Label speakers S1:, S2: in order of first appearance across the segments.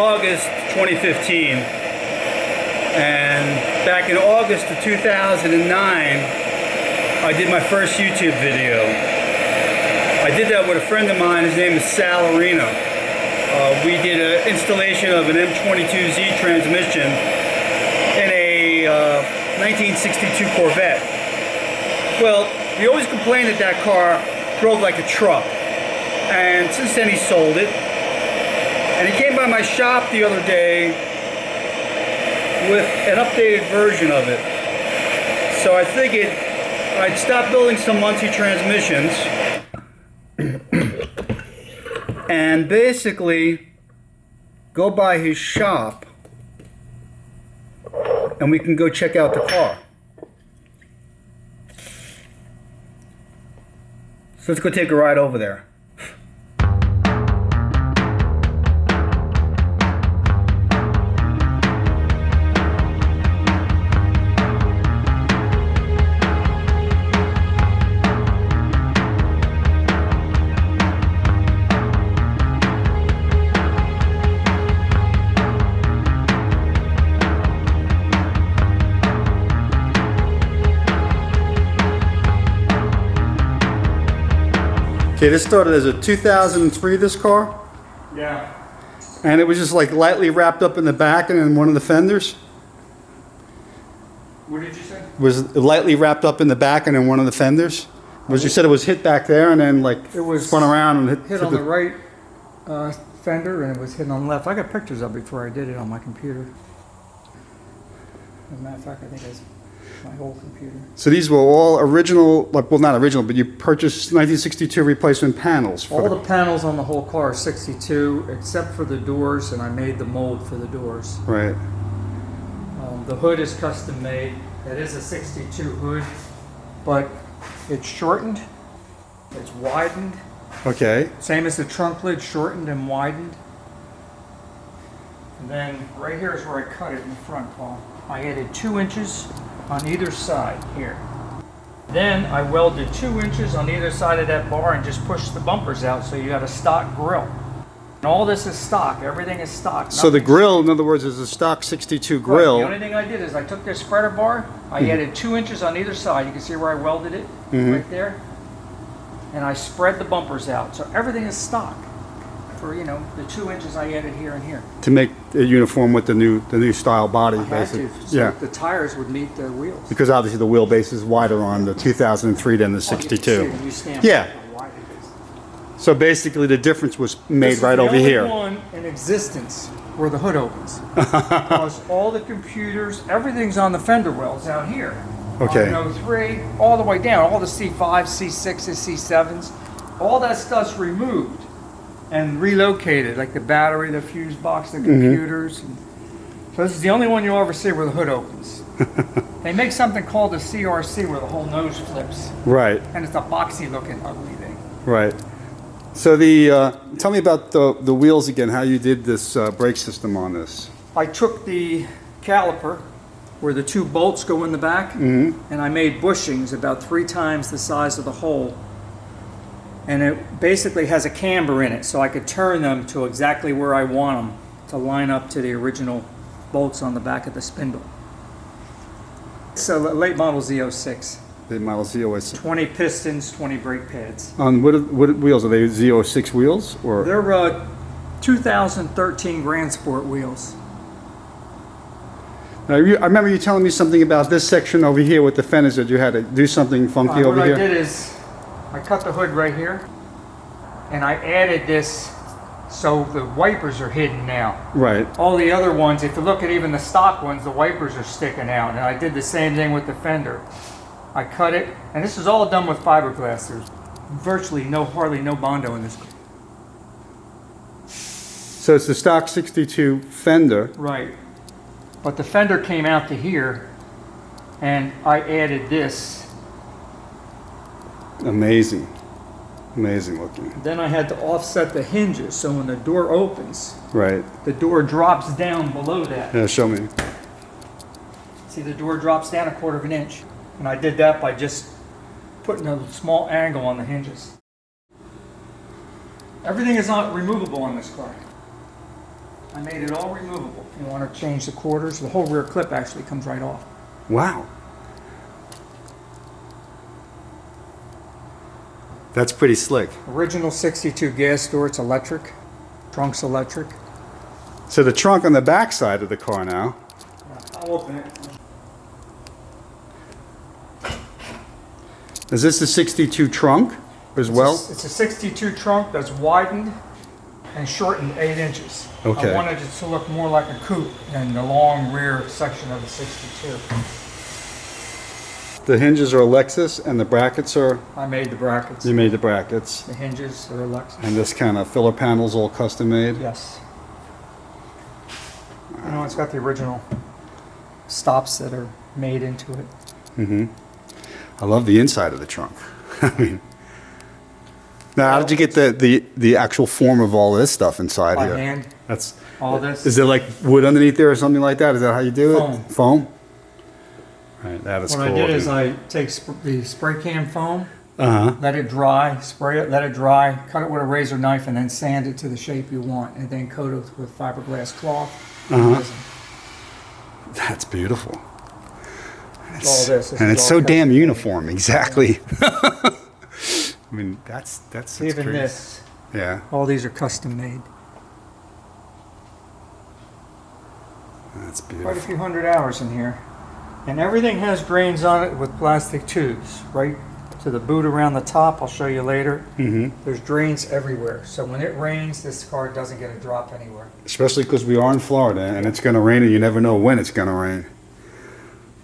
S1: August 2015, and back in August of 2009, I did my first YouTube video. I did that with a friend of mine. His name is Sal Arena. We did an installation of an M22Z transmission in a 1962 Corvette. Well, he always complained that that car drove like a truck, and since then he sold it. And he came by my shop the other day with an updated version of it. So I figured I'd stop building some Muncie transmissions and basically go by his shop and we can go check out the car. So let's go take a ride over there. Okay, this started as a 2003, this car?
S2: Yeah.
S1: And it was just like lightly wrapped up in the back and in one of the fenders?
S2: What did you say?
S1: Was lightly wrapped up in the back and in one of the fenders? Was you said it was hit back there and then like
S2: it was
S1: spun around and
S2: hit on the right fender, and it was hit on the left. I got pictures of it before I did it on my computer. As a matter of fact, I think it's my whole computer.
S1: So these were all original, well not original, but you purchased 1962 replacement panels.
S2: All the panels on the whole car are 62, except for the doors, and I made the mold for the doors.
S1: Right.
S2: The hood is custom made. It is a 62 hood, but it's shortened, it's widened.
S1: Okay.
S2: Same as the trunk lid, shortened and widened. And then right here is where I cut it in the front, Paul. I added 2 inches on either side here. Then I welded 2 inches on either side of that bar and just pushed the bumpers out, so you got a stock grill. And all this is stock, everything is stock.
S1: So the grill, in other words, is a stock 62 grill.
S2: Right. The only thing I did is I took this spreader bar, I added 2 inches on either side. You can see where I welded it, right there. And I spread the bumpers out, so everything is stock for, you know, the 2 inches I added here and here.
S1: To make it uniform with the new style body,
S2: I had
S1: basically.
S2: to, so the tires would meet the wheels.
S1: Because obviously the wheelbase is wider on the 2003 than the 62.
S2: When you stand
S1: Yeah.
S2: how wide it is.
S1: So basically the difference was made right over
S2: This is the
S1: here.
S2: only one in existence where the hood opens. Because all the computers, everything's on the fender wells out here.
S1: Okay.
S2: On 03, all the way down, all the C5s, C6s, C7s, all that stuff's removed and relocated, like the battery, the fuse box, the computers. So this is the only one you'll ever see where the hood opens. They make something called the CRC where the whole nose flips.
S1: Right,
S2: And it's a boxy looking ugly thing.
S1: right. So tell me about the wheels again, how you did this brake system on this.
S2: I took the caliper where the 2 bolts go in the back, and I made bushings about 3 times the size of the hole. And it basically has a camber in it, so I could turn them to exactly where I want them to line up to the original bolts on the back of the spindle. So late model Z06.
S1: The Model Z06.
S2: 20 pistons, 20 brake pads.
S1: On what wheels? Are they Z06 wheels? Or
S2: They're 2013 Grand Sport wheels.
S1: Now, I remember you telling me something about this section over here with the fenders, that you had to do something funky over here.
S2: What I did is I cut the hood right here, and I added this so the wipers are hidden now.
S1: Right.
S2: All the other ones, if you look at even the stock ones, the wipers are sticking out, and I did the same thing with the fender. I cut it, and this is all done with fiberglass. There's virtually hardly no Bondo in this.
S1: So it's the stock 62 fender.
S2: Right. But the fender came out to here, and I added this.
S1: Amazing. Amazing looking.
S2: Then I had to offset the hinges, so when the door opens,
S1: Right.
S2: the door drops down below that.
S1: Yeah, show me.
S2: See, the door drops down 1/4 inch. And I did that by just putting a small angle on the hinges. Everything is not removable on this car. I made it all removable. If you want to change the quarters, the whole rear clip actually comes right off.
S1: Wow. That's pretty slick.
S2: Original 62 gas door, it's electric. Trunk's electric.
S1: So the trunk on the back side of the car now.
S2: I'll open it.
S1: Is this the 62 trunk as well?
S2: It's a 62 trunk that's widened and shortened 8 inches.
S1: Okay.
S2: I wanted it to look more like a coupe than the long rear section of the 62.
S1: The hinges are Lexus and the brackets are,
S2: I made the brackets.
S1: you made the brackets.
S2: The hinges are Lexus.
S1: And this kind of filler panel's all custom made?
S2: Yes. You know, it's got the original stops that are made into it.
S1: Mm-hmm. I love the inside of the trunk. I mean, now how did you get the actual form of all this stuff inside
S2: By
S1: here?
S2: hand,
S1: That's
S2: all this.
S1: Is there like wood underneath there or something like that? Is that how you do it?
S2: Foam.
S1: Foam? Right, that is
S2: What
S1: cool.
S2: I did is I take the spray can foam,
S1: Uh-huh.
S2: let it dry, spray it, let it dry, cut it with a razor knife, and then sand it to the shape you want, and then coat it with fiberglass cloth. Resin.
S1: That's beautiful.
S2: All this.
S1: And it's so damn uniform, exactly. I mean, that's
S2: Even
S1: crazy.
S2: this,
S1: Yeah,
S2: all these are custom made.
S1: that's
S2: Quite a
S1: beautiful.
S2: few hundred hours in here. And everything has drains on it with plastic tubes, right to the boot around the top. I'll show you later.
S1: Mm-hmm.
S2: There's drains everywhere. So when it rains, this car doesn't get a drop anywhere.
S1: Especially because we are in Florida and it's going to rain and you never know when it's going to rain.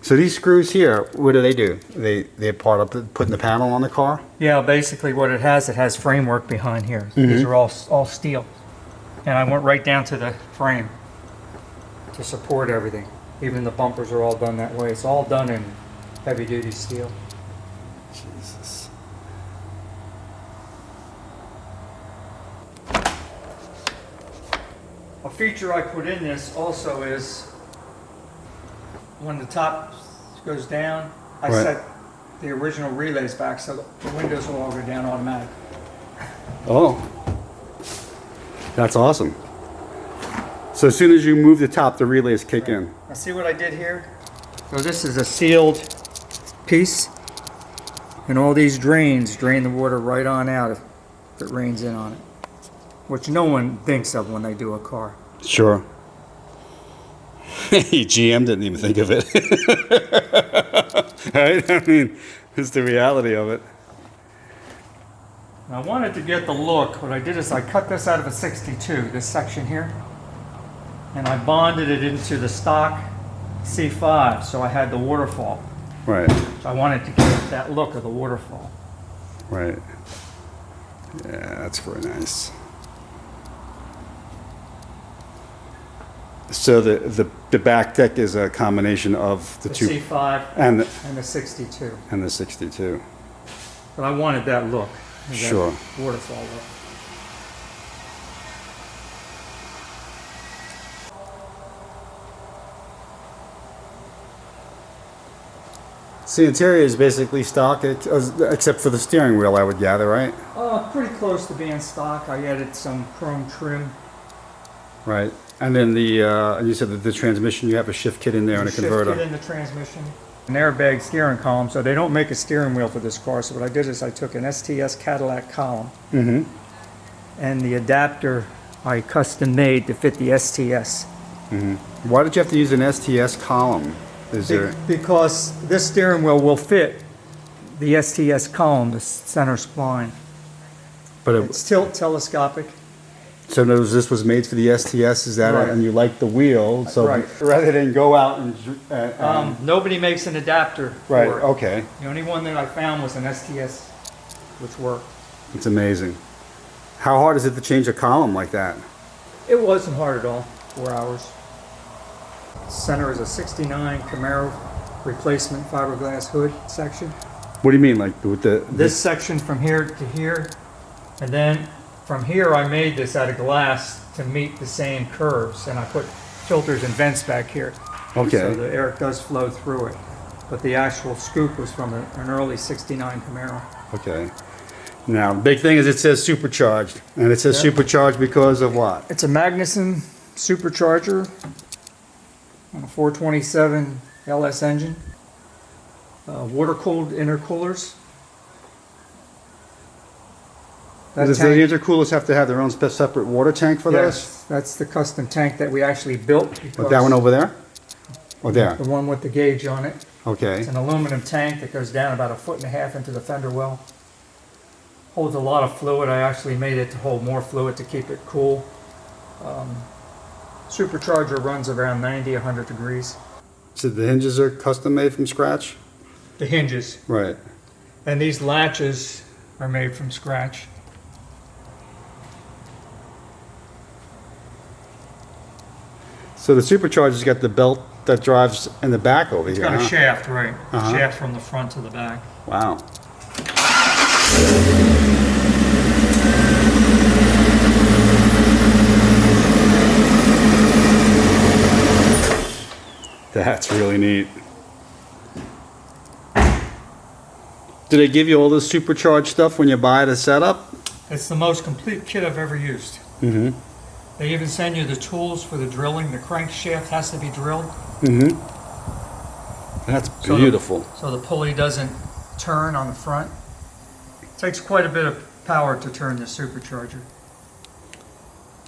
S1: So these screws here, what do? They're part of putting the panel on the car?
S2: Yeah, basically what it has framework behind here. These are all steel. And I went right down to the frame to support everything. Even the bumpers are all done that way. It's all done in heavy duty steel.
S1: Jesus.
S2: A feature I put in this also is when the top goes down, I
S1: Right.
S2: set the original relays back so the windows will all go down automatic.
S1: Oh, that's awesome. So as soon as you move the top, the relays kick in.
S2: Now see what I did here? So this is a sealed piece, and all these drains drain the water right on out if it rains in on it, which no one thinks of when they do a car.
S1: Sure. GM didn't even think of it. Right? I mean, it's the reality of it.
S2: I wanted to get the look. What I did is I cut this out of a 62, this section here, and I bonded it into the stock C5, so I had the waterfall.
S1: Right,
S2: So I wanted to get that look of the waterfall.
S1: right. Yeah, that's very nice. So the back deck is a combination of the
S2: The
S1: two
S2: C5
S1: and
S2: and the 62.
S1: the 62.
S2: But I wanted that look. That
S1: Sure.
S2: Waterfall look.
S1: So the interior is basically stock, except for the steering wheel, I would gather, right?
S2: Pretty close to being stock. I added some chrome trim.
S1: Right. And then you said that the transmission, you have a shift kit in there and a converter.
S2: Shift kit in the transmission. An airbag steering column, so they don't make a steering wheel for this car. So what I did is I took an STS Cadillac column, and the adapter I custom made to fit the STS.
S1: Why did you have to use an STS column? Is there?
S2: Because this steering wheel will fit the STS column, the center spline.
S1: But
S2: It's tilt telescopic.
S1: so this was made for the STS, is that
S2: Right.
S1: it? And you like the wheel, so
S2: Right.
S1: rather than go out and
S2: Nobody makes an adapter
S1: right,
S2: for it.
S1: okay,
S2: The only one that I found was an STS, which worked.
S1: it's amazing. How hard is it to change a column like that?
S2: It wasn't hard at all. 4 hours. Center is a 69 Camaro replacement fiberglass hood section.
S1: What do you mean, like with
S2: This section from here to here, and then from here I made this out of glass to meet the same curves, and I put filters and vents back here.
S1: Okay.
S2: So the air does flow through it. But the actual scoop was from an early 69 Camaro.
S1: Okay. Now, big thing is it says supercharged, and it says
S2: Yep.
S1: supercharged because of what?
S2: It's a Magnuson supercharger on a 427 LS engine. Water-cooled intercoolers.
S1: Does the intercoolers have to have their own separate water tank for those?
S2: Yes, that's the custom tank that we actually built.
S1: But that one over there? Or there?
S2: The one with the gauge on it.
S1: Okay.
S2: It's an aluminum tank that goes down about 1.5 feet into the fender well. Holds a lot of fluid. I actually made it to hold more fluid to keep it cool. Supercharger runs around 90, 100 degrees.
S1: So the hinges are custom made from scratch?
S2: The hinges.
S1: Right.
S2: And these latches are made from scratch.
S1: So the supercharger's got the belt that drives in the back over
S2: It's
S1: here.
S2: got a
S1: huh?
S2: shaft, right? Shaft from the front to the back.
S1: Wow. That's really neat. Do they give you all this supercharged stuff when you buy the setup?
S2: It's the most complete kit I've ever used.
S1: Mm-hmm.
S2: They even send you the tools for the drilling. The crankshaft has to be drilled.
S1: Mm-hmm. That's beautiful.
S2: So the pulley doesn't turn on the front. It takes quite a bit of power to turn the supercharger.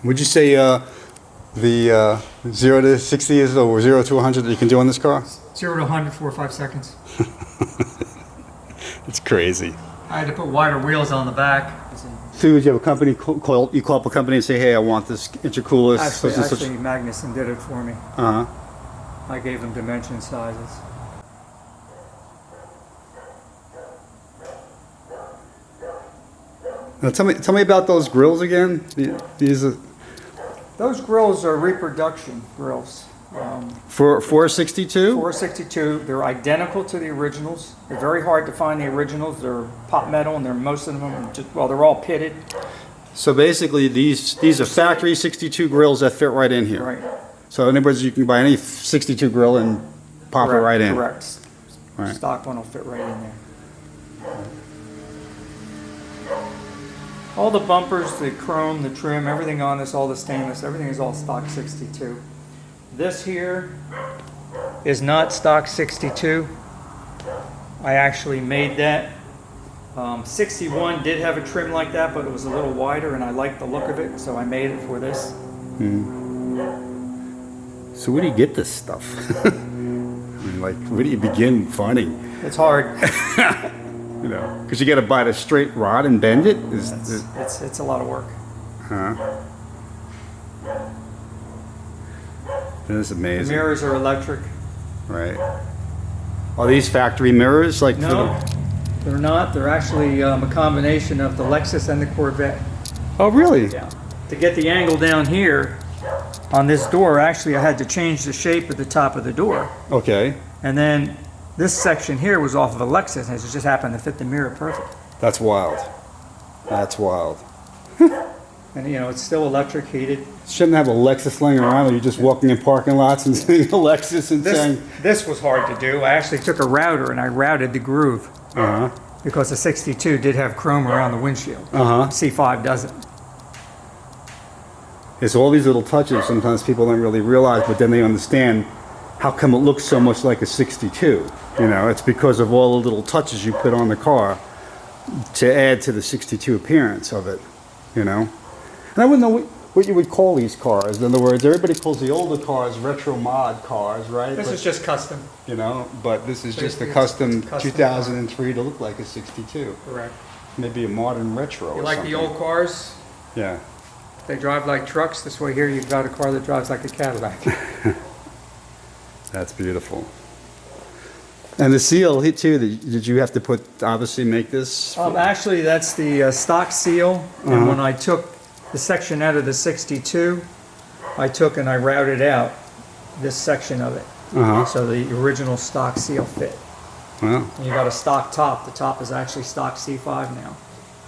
S1: Would you say the 0 to 60 is or 0 to 100 that you can do on this car?
S2: 0 to 100, 4 or 5 seconds.
S1: It's crazy.
S2: I had to put wider wheels on the back.
S1: So would you have a company you call up a company and say, hey, I want this intercooler.
S2: Actually, Magnuson did it for me.
S1: Uh-huh.
S2: I gave them dimension sizes.
S1: Now tell me about those grills again. These are
S2: Those grills are reproduction grills.
S1: for 462?
S2: 462, they're identical to the originals. They're very hard to find the originals. They're pot metal and most of them are just, well, they're all pitted.
S1: So basically these are factory 62 grills that fit right in here.
S2: Right.
S1: So in other words, you can buy any 62 grill and pop it right in.
S2: Correct.
S1: Right.
S2: Stock one will fit right in there. All the bumpers, the chrome, the trim, everything on this, all the stainless, everything is all stock 62. This here is not stock 62. I actually made that. 61 did have a trim like that, but it was a little wider and I liked the look of it, so I made it for this.
S1: So where do you get this stuff? I mean, like, where do you begin finding?
S2: It's hard.
S1: You know, because you got to buy the straight rod and bend it.
S2: It's a lot of work.
S1: Huh? That is
S2: The
S1: amazing.
S2: mirrors are electric.
S1: Right. Are these factory mirrors? Like
S2: No, they're not. They're actually a combination of the Lexus and the Corvette.
S1: Oh, really?
S2: Yeah. To get the angle down here on this door, actually I had to change the shape of the top of the door.
S1: Okay.
S2: And then this section here was off of a Lexus and it just happened to fit the mirror perfect.
S1: That's wild. That's wild.
S2: And you know, it's still electric heated.
S1: Shouldn't have a Lexus laying around, or you're just walking in parking lots and seeing a Lexus and saying,
S2: This was hard to do. I actually took a router and I routed the groove
S1: uh-huh,
S2: because the 62 did have chrome around the windshield.
S1: uh-huh.
S2: C5 doesn't.
S1: It's all these little touches sometimes people don't really realize, but then they understand how come it looks so much like a 62. You know, it's because of all the little touches you put on the car to add to the 62 appearance of it, you know. And I wouldn't know what you would call these cars. In other words, everybody calls the older cars retro mod cars, right?
S2: This is just custom.
S1: You know, but this is just a
S2: Basically,
S1: custom
S2: it's custom
S1: 2003 to look like a 62.
S2: Correct.
S1: Maybe a modern retro
S2: You
S1: or
S2: like
S1: something.
S2: the old cars?
S1: Yeah.
S2: They drive like trucks. This way here you've got a car that drives like a Cadillac.
S1: That's beautiful. And the seal hit too, did you have to put, obviously make this?
S2: Actually, that's the stock seal. And when I took the section out of the 62, I took and I routed out this section of it.
S1: Uh-huh.
S2: So the original stock seal fit.
S1: Well,
S2: And you got a stock top. The top is actually stock C5 now.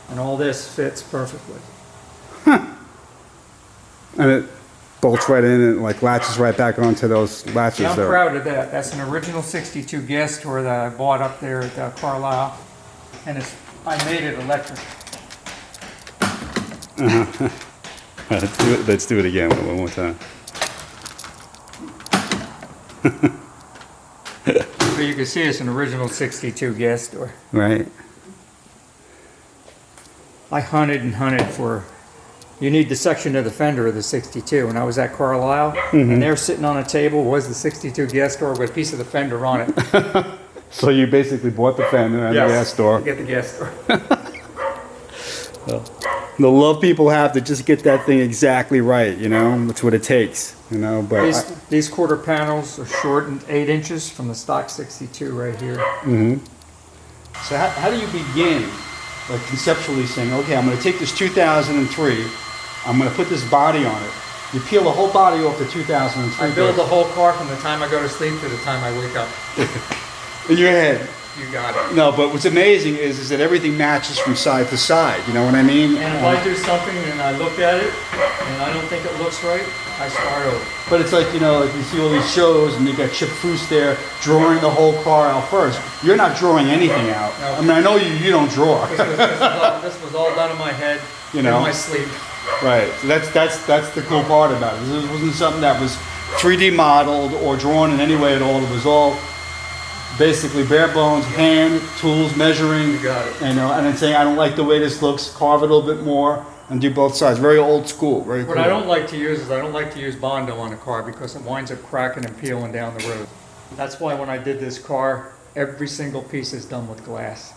S2: And all this fits perfectly.
S1: and it bolts right in and like latches right back onto those latches
S2: Yeah, I'm
S1: there.
S2: proud of that. That's an original 62 gas tour that I bought up there at Carlisle. And I made it electric.
S1: Let's do it again one more time.
S2: But you can see it's an original 62 gas door.
S1: Right.
S2: I hunted and hunted for, you need the section of the fender of the 62. And I was at Carlisle, and there sitting on a table was the 62 gas door with a piece of the fender on it.
S1: So you basically bought the fender and the gas door.
S2: Get the gas door.
S1: The love people have to just get that thing exactly right, you know? That's what it takes, you know? But
S2: These quarter panels are shortened 8 inches from the stock 62 right here.
S1: So how do you begin, like conceptually saying, okay, I'm going to take this 2003, I'm going to put this body on it. You peel the whole body off the 2003.
S2: I build the whole car from the time I go to sleep to the time I wake up.
S1: In your head.
S2: You got it.
S1: No, but what's amazing is that everything matches from side to side. You know what I mean?
S2: And if I do something and I look at it and I don't think it looks right, I start over.
S1: But it's like, you know, like you see all these shows and you got Chip Foose there drawing the whole car out first. You're not drawing anything out.
S2: No.
S1: I mean, I know you don't draw.
S2: This was all done in my head,
S1: You know?
S2: in my sleep.
S1: Right. So that's the cool part about it. This wasn't something that was 3D modeled or drawn in any way at all. It was all basically bare bones, hand, tools, measuring.
S2: You got it.
S1: And then saying, I don't like the way this looks, carve it a little bit more, and do both sides. Very old school, very cool.
S2: What I don't like to use is I don't like to use Bondo on a car because it winds up cracking and peeling down the road. That's why when I did this car, every single piece is done with glass.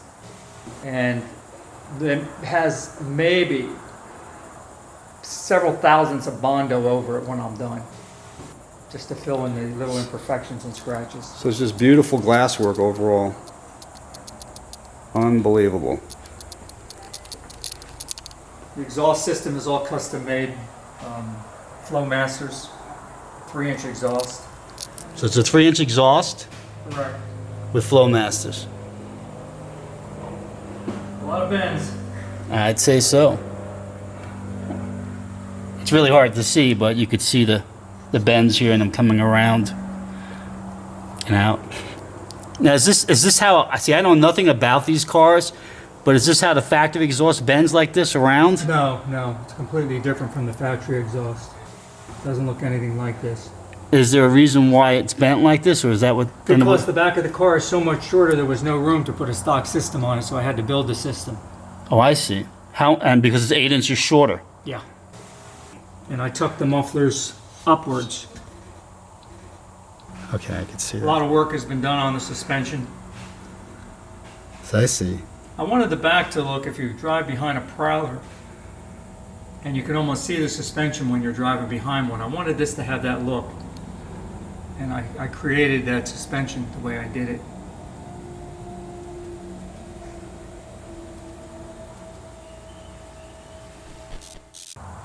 S2: And it has maybe several thousandths of Bondo over it when I'm done, just to fill in the little imperfections and scratches.
S1: So it's just beautiful glass work overall. Unbelievable.
S2: The exhaust system is all custom made. Flowmasters, 3-inch exhaust.
S1: So it's a 3-inch exhaust
S2: Right.
S1: with Flowmasters.
S2: A lot of bends.
S1: I'd say so. It's really hard to see, but you could see the bends here and them coming around and out. Now, is this how, see, I know nothing about these cars, but is this how the factory exhaust bends like this around?
S2: No, it's completely different from the factory exhaust. Doesn't look anything like this.
S1: Is there a reason why it's bent like this, or is that what?
S2: Because the back of the car is so much shorter, there was no room to put a stock system on it, so I had to build the system.
S1: Oh, I see. How? And because it's 8 inches shorter.
S2: Yeah. And I tucked the mufflers upwards.
S1: Okay, I can see
S2: A
S1: that.
S2: lot of work has been done on the suspension.
S1: So I see.
S2: I wanted the back to look, if you drive behind a Prowler, and you can almost see the suspension when you're driving behind one. I wanted this to have that look. And I created that suspension the way I did it.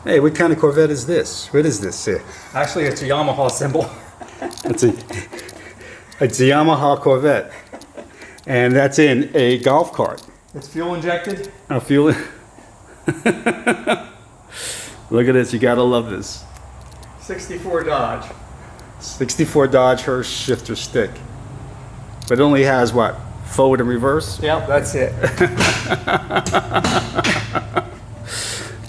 S1: Hey, what kind of Corvette is this? What is this here?
S2: Actually, it's a Yamaha symbol.
S1: It's a Yamaha Corvette, and that's in a golf cart.
S2: It's fuel injected.
S1: I feel it. Look at this. You gotta love this.
S2: 64 Dodge.
S1: 64 Dodge Hurst shifter stick, but it only has what? Forward and reverse.
S2: Yep, that's it.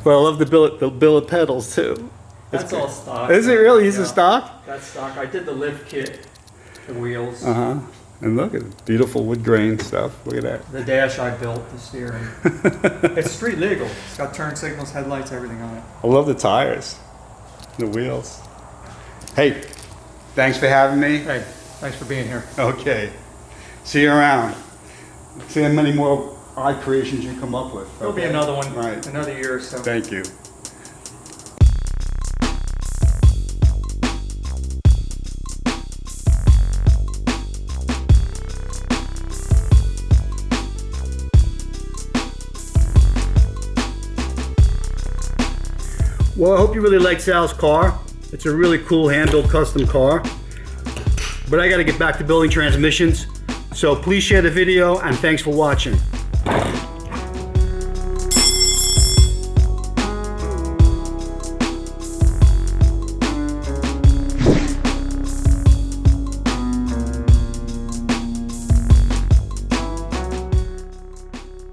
S1: Well, I love the billet pedals too.
S2: That's all stock.
S1: Is it really? Is it
S2: Yeah.
S1: stock?
S2: That's stock. I did the lift kit, the wheels,
S1: And look at it. Beautiful wood grain stuff. Look at that.
S2: the dash I built, the steering. It's street legal. It's got turn signals, headlights, everything on it.
S1: I love the tires, the wheels. Hey, thanks for having me.
S2: Hey, thanks for being here.
S1: Okay. See you around. See how many more odd creations you come up with.
S2: There'll be
S1: Okay?
S2: another one,
S1: Right.
S2: another year or so.
S1: Thank you. Well, I hope you really like Sal's car. It's a really cool hand-built custom car. But I gotta get back to building transmissions. So please share the video and thanks for watching.